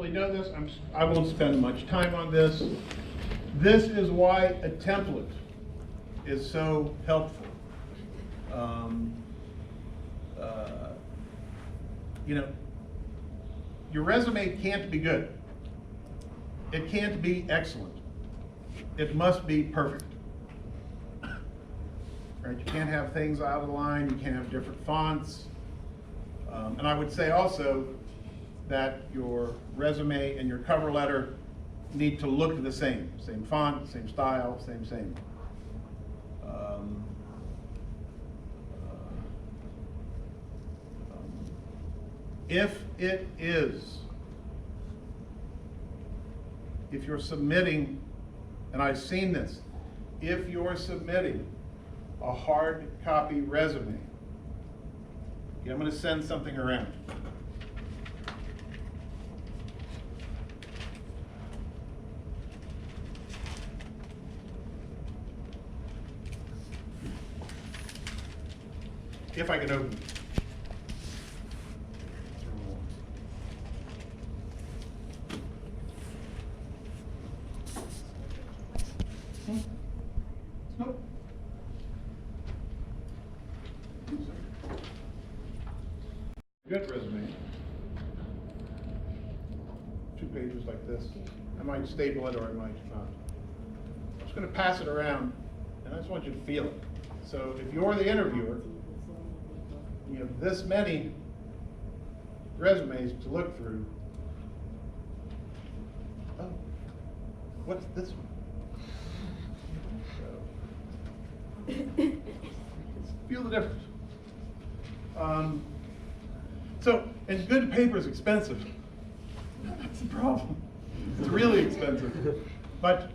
really know this. I won't spend much time on this. This is why a template is so helpful. You know, your resume can't be good. It can't be excellent. It must be perfect. Right? You can't have things out of line. You can't have different fonts. And I would say also that your resume and your cover letter need to look the same. Same font, same style, same. If it is, if you're submitting, and I've seen this, if you're submitting a hard copy resume, I'm going to send something around. If I can open it. Nope. Good resume. 2 pages like this. I might staple it or I might not. I'm just going to pass it around, and I just want you to feel it. So if you're the interviewer, you have this many resumes to look through. Oh, what's this one? Feel the difference. And good paper is expensive. That's the problem. It's really expensive. But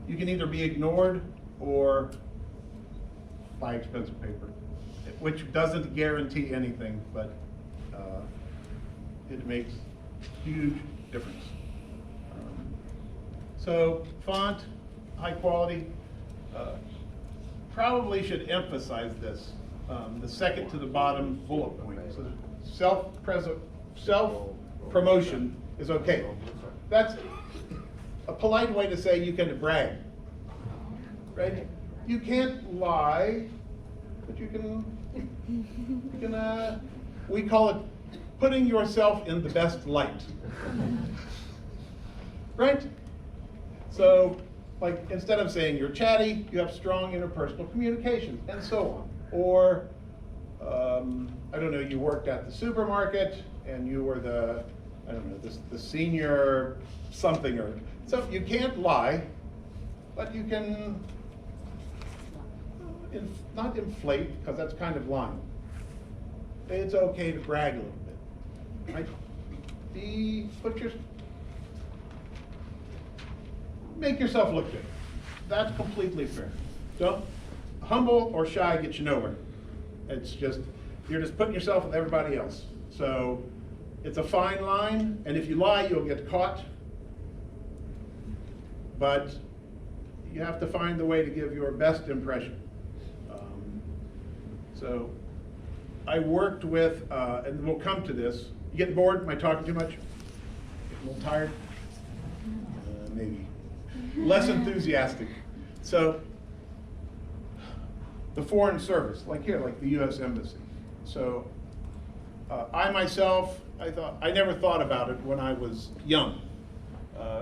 you can either be ignored or buy expensive paper, which doesn't guarantee anything, but it makes huge difference. So font, high quality. Probably should emphasize this. The second to the bottom bullet point. So self-promotion is okay. That's a polite way to say you can brag, right? You can't lie, but you can we call it putting yourself in the best light, right? So, like, instead of saying you're chatty, you have strong interpersonal communication, and so on. Or, I don't know, you worked at the supermarket, and you were the, I don't know, the senior something, or so you can't lie, but you can not inflate, because that's kind of lying. It's okay to brag a little bit. Right? Make yourself look good. That's completely fair. Don't humble or shy gets you nowhere. It's just, you're just putting yourself with everybody else. So it's a fine line, and if you lie, you'll get caught. But you have to find the way to give your best impression. So I worked with, and we'll come to this. You getting bored? Am I talking too much? Getting a little tired? Maybe. Less enthusiastic. So the foreign service, like here, like the U.S. Embassy. So I myself, I never thought about it when I was young.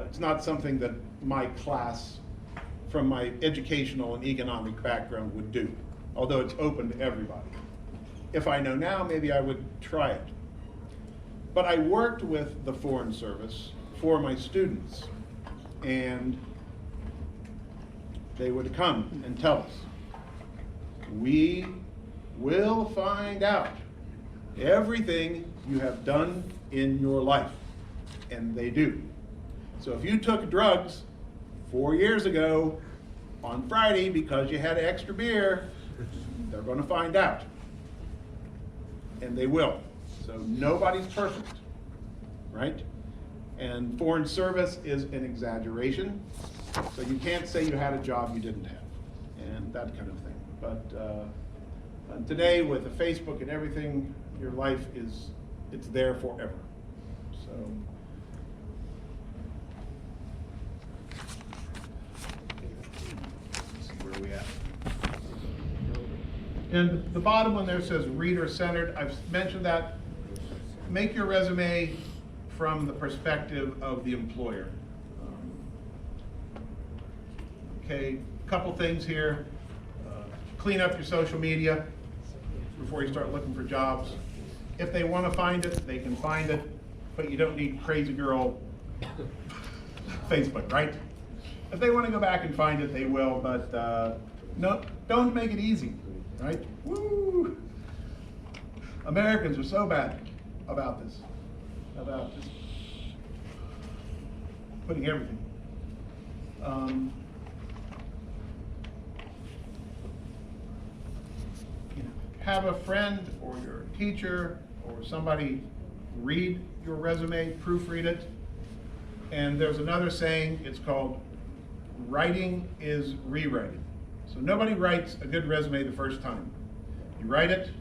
It's not something that my class, from my educational and economic background, would do, although it's open to everybody. If I know now, maybe I would try it. But I worked with the Foreign Service for my students, and they would come and tell us, we will find out everything you have done in your life. And they do. So if you took drugs 4 years ago on Friday because you had extra beer, they're going to find out. And they will. So nobody's perfect, right? And foreign service is an exaggeration. So you can't say you had a job you didn't have, and that kind of thing. But today with the Facebook and everything, your life it's there forever. So. Let's see, where are we at? And the bottom one there says reader-centered. I've mentioned that. Make your resume from the perspective of the employer. Okay, a couple things here. Clean up your social media before you start looking for jobs. If they want to find it, they can find it, but you don't need crazy girl Facebook, right? If they want to go back and find it, they will, but no, don't make it easy, right? Woo! Americans are so bad about this, about just putting everything. Have a friend or your teacher or somebody read your resume, proofread it. And there's another saying, it's called writing is rewriting. So nobody writes a good resume the first time. You write it,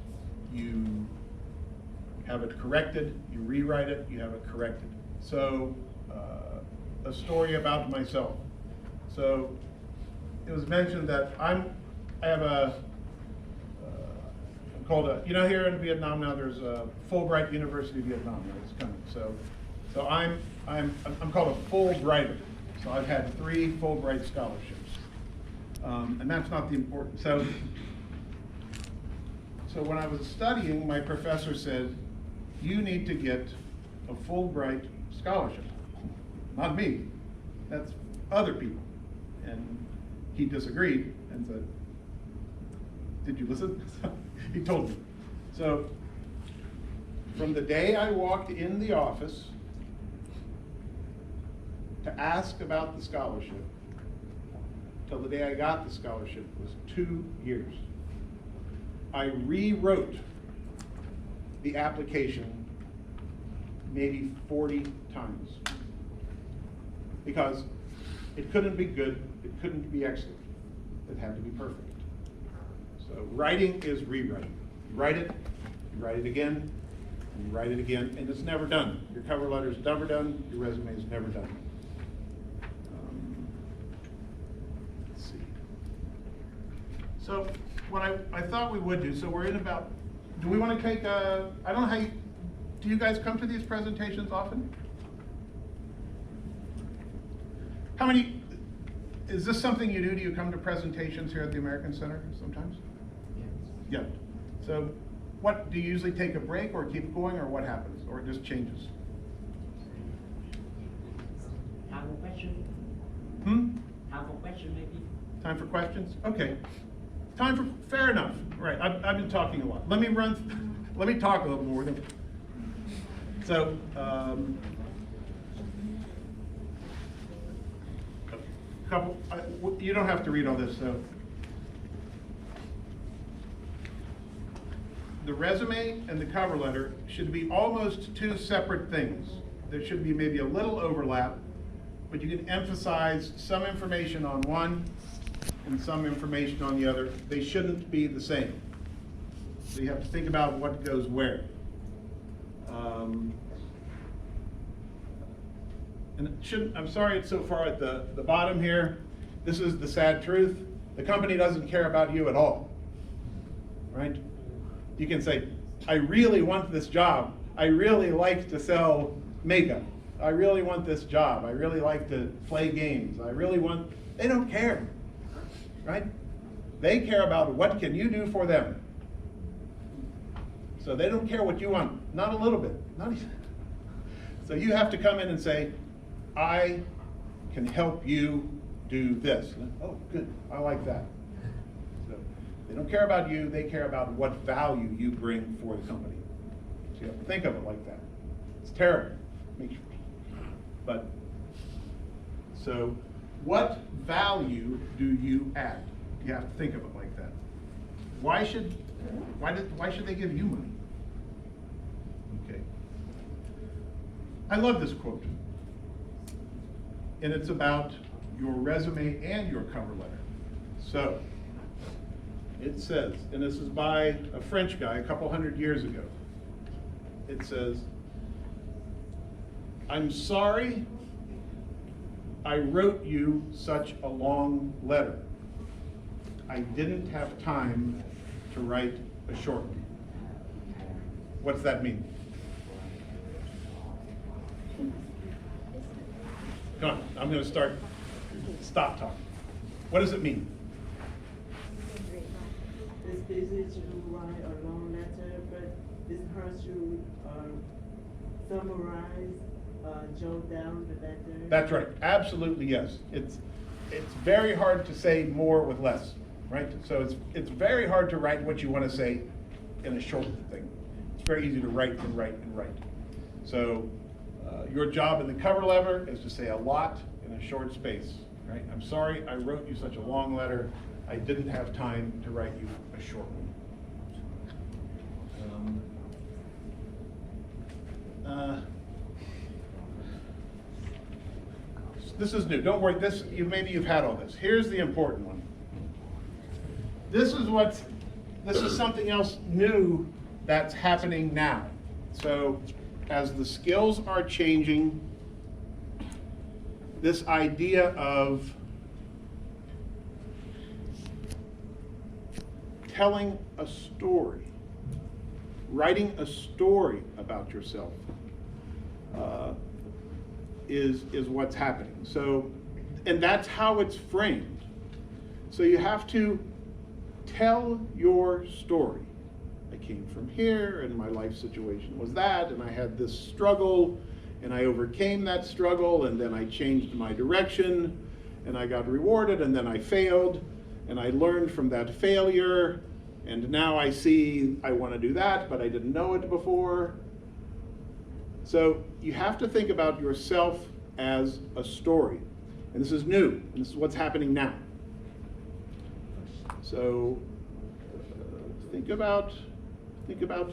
you have it corrected, you rewrite it, you have it corrected. So a story about myself. So it was mentioned that I have a called a, here in Vietnam now there's a Fulbright University of Vietnam now it's coming. So I'm called a Fulbrighter. So I've had 3 Fulbright scholarships, and that's not the important. So when I was studying, my professor said, you need to get a Fulbright scholarship. Not me, that's other people. And he disagreed and said, did you listen? He told me. So from the day I walked in the office to ask about the scholarship till the day I got the scholarship was 2 years. I rewrote the application maybe 40 times because it couldn't be good, it couldn't be excellent, it had to be perfect. So writing is rewriting. You write it again, and you write it again, and it's never done. Your cover letter is never done, your resume is never done. Let's see. So what I thought we would do, so we're in about, do we want to take I don't know how you, do you guys come to these presentations often? How many, is this something you do? Do you come to presentations here at the American Center sometimes? Yeah. So what, do you usually take a break or keep going or what happens? Or it just changes? Time for question? Time for question maybe? Time for questions? Okay. Time for, fair enough. Right, I've been talking a lot. Let me talk a little more. So, you don't have to read all this, so. The resume and the cover letter should be almost 2 separate things. There should be maybe a little overlap, but you can emphasize some information on one and some information on the other. They shouldn't be the same. So you have to think about what goes where. And it shouldn't, I'm sorry it's so far at the bottom here. This is the sad truth. The company doesn't care about you at all, right? You can say, I really want this job. I really like to sell makeup. I really want this job. I really like to play games. They don't care, right? They care about what can you do for them. So they don't care what you want, not a little bit. So you have to come in and say, I can help you do this. Oh, good, I like that. So they don't care about you, they care about what value you bring for the company. So you have to think of it like that. It's terrible. But, so what value do you add? You have to think of it like that. Why should they give you money? Okay. I love this quote. And it's about your resume and your cover letter. So, it says, and this is by a French guy a couple hundred years ago. It says, I'm sorry I wrote you such a long letter. I didn't have time to write a short one. What's that mean? Come on, I'm going to stop talking. What does it mean? It's easy to write a long letter, but it's hard to summarize, jot down the letter. That's right, absolutely yes. It's very hard to say more with less, right? So it's very hard to write what you want to say in a short thing. It's very easy to write and write and write. So your job in the cover letter is to say a lot in a short space, right? I'm sorry I wrote you such a long letter. I didn't have time to write you a short one. This is new. Don't worry. Maybe you've had all this. Here's the important one. This is something else new that's happening now. So as the skills are changing, this idea of telling a story, writing a story about yourself is what's happening. So, and that's how it's framed. So you have to tell your story. I came from here, and my life situation was that, and I had this struggle, and I overcame that struggle, and then I changed my direction, and I got rewarded, and then I failed, and I learned from that failure, and now I see I want to do that, but I didn't know it before. So you have to think about yourself as a story. And this is new, and this is what's happening now. So think about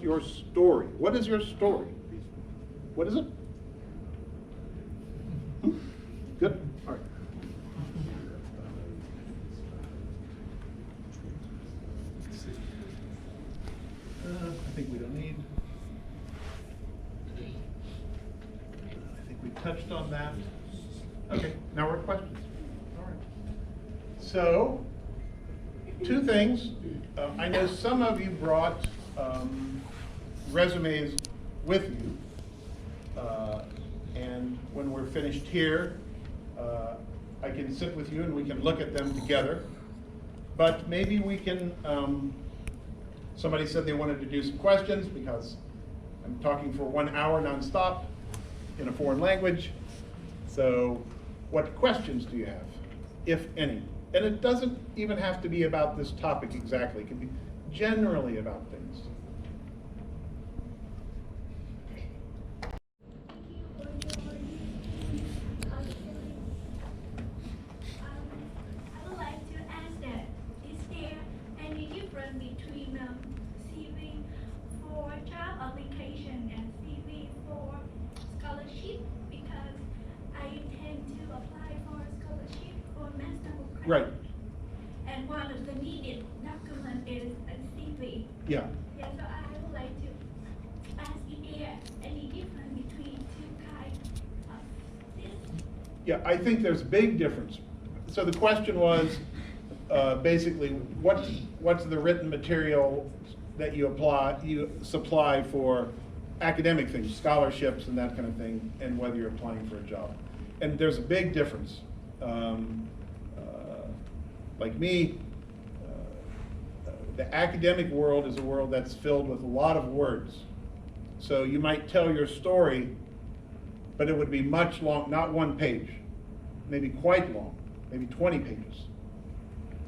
your story. What is your story? What is it? Good. All right. Let's see. I think we don't need. I think we touched on that. Okay, now we're at questions. All right. So, two things. I know some of you brought resumes with you. And when we're finished here, I can sit with you and we can look at them together. But maybe we can, somebody said they wanted to do some questions because I'm talking for 1 hour nonstop in a foreign language. So what questions do you have, if any? And it doesn't even have to be about this topic exactly. It can be generally about things. I would like to ask that, is there any difference between CV for job application and CV for scholarship? Because I intend to apply for a scholarship for master program. Right. And one of the needed document is a CV. Yeah. Yeah, so I would like to ask if there any difference between two kinds of this. Yeah, I think there's a big difference. So the question was basically what's the written material that you supply for academic things, scholarships and that kind of thing, and whether you're applying for a job. And there's a big difference. Like me, the academic world is a world that's filled with a lot of words. So you might tell your story, but it would be much long, not 1 page, maybe quite long, maybe 20 pages.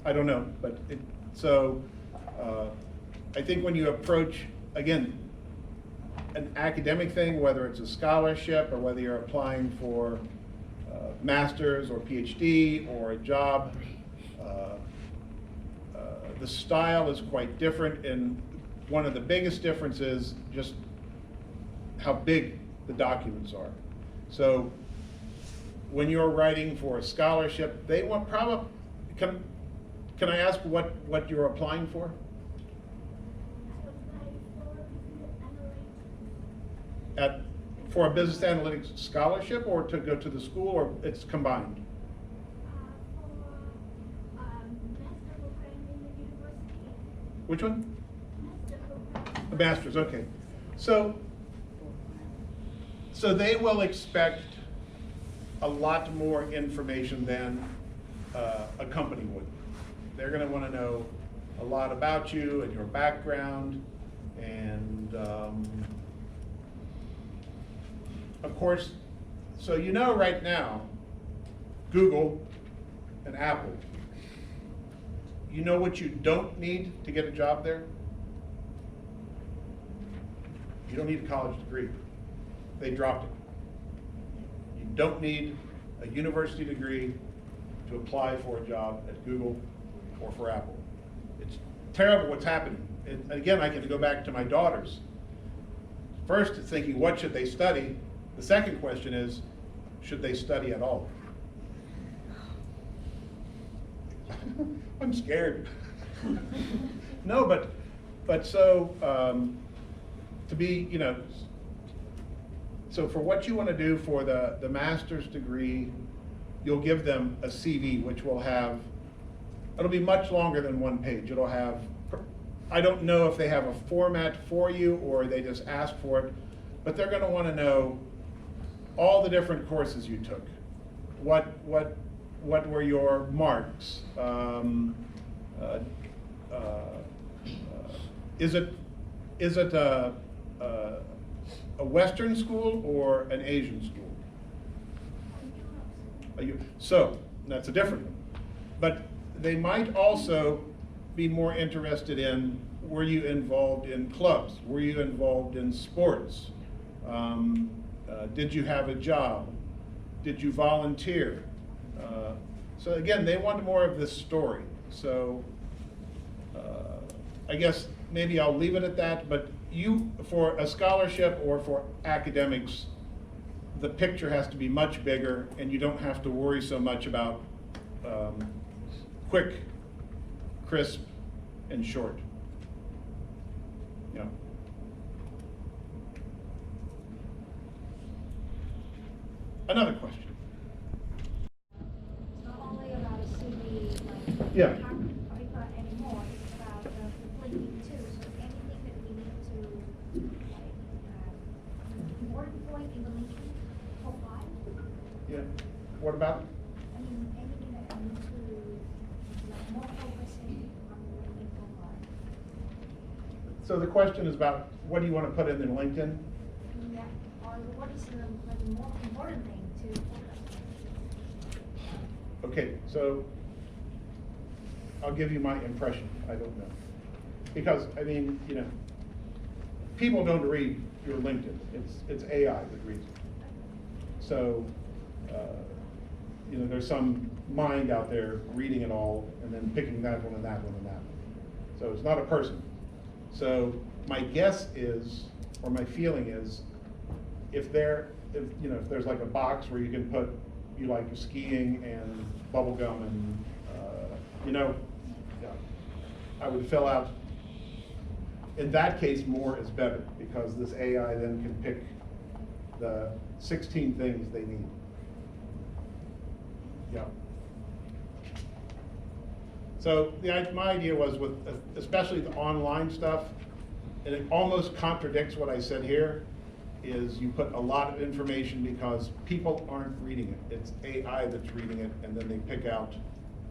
I don't know, but I think when you approach, again, an academic thing, whether it's a scholarship or whether you're applying for master's or PhD or a job, the style is quite different, and one of the biggest differences is just how big the documents are. So when you're writing for a scholarship, they want probably, can I ask what you're applying for? For a business analytics scholarship or to go to the school, or it's combined? For master program in the university. Which one? Master program. The master's, okay. So they will expect a lot more information than a company would. They're going to want to know a lot about you and your background, and of course, so you know right now, Google and Apple, you know what you don't need to get a job there? You don't need a college degree. They dropped it. You don't need a university degree to apply for a job at Google or for Apple. It's terrible what's happening. And again, I can go back to my daughters. First, it's thinking, what should they study? The second question is, should they study at all? I'm scared. No, but so, to be, you know, so for what you want to do for the master's degree, you'll give them a CV, which will have, it'll be much longer than one page. It'll have, I don't know if they have a format for you or they just ask for it, but they're going to want to know all the different courses you took. What were your marks? Is it a Western school or an Asian school? So that's a different one. But they might also be more interested in, were you involved in clubs? Were you involved in sports? Did you have a job? Did you volunteer? So again, they want more of this story. So I guess maybe I'll leave it at that, but you, for a scholarship or for academics, the picture has to be much bigger and you don't have to worry so much about quick, crisp, and short. Yeah. Another question. It's not only about a CV, like Yeah. paper anymore, it's about the linking too. So anything that we need to, like, important point in the linking profile. Yeah. What about? I mean, anything that I need to, like, more focusing on the linking profile. So the question is about, what do you want to put in LinkedIn? Yeah, or what is the more important thing to focus on? Okay, so I'll give you my impression. I don't know. Because, I mean, you know, people don't read your LinkedIn. It's AI that reads it. So, you know, there's some mind out there reading it all and then picking that one and that one and that one. So it's not a person. So my guess is, or my feeling is, if there's like a box where you can put, you like skiing and bubble gum and, yeah, I would fill out, in that case, more is better, because this AI then can pick the 16 things they need. Yeah. So my idea was with, especially the online stuff, and it almost contradicts what I said here, is you put a lot of information because people aren't reading it. It's AI that's reading it, and then they pick out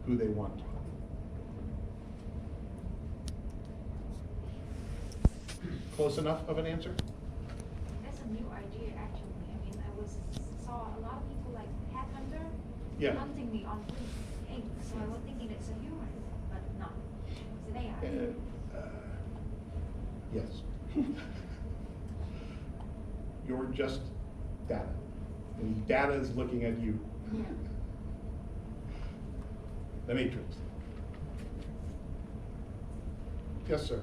who they want. Close enough of an answer? That's a new idea, actually. I mean, saw a lot of people like headhunter Yeah. hunting me on LinkedIn, so I was thinking it's a human, but no, it's an AI. Yes. You're just data, and data is looking at you. Yeah. The matrix. Yes, sir.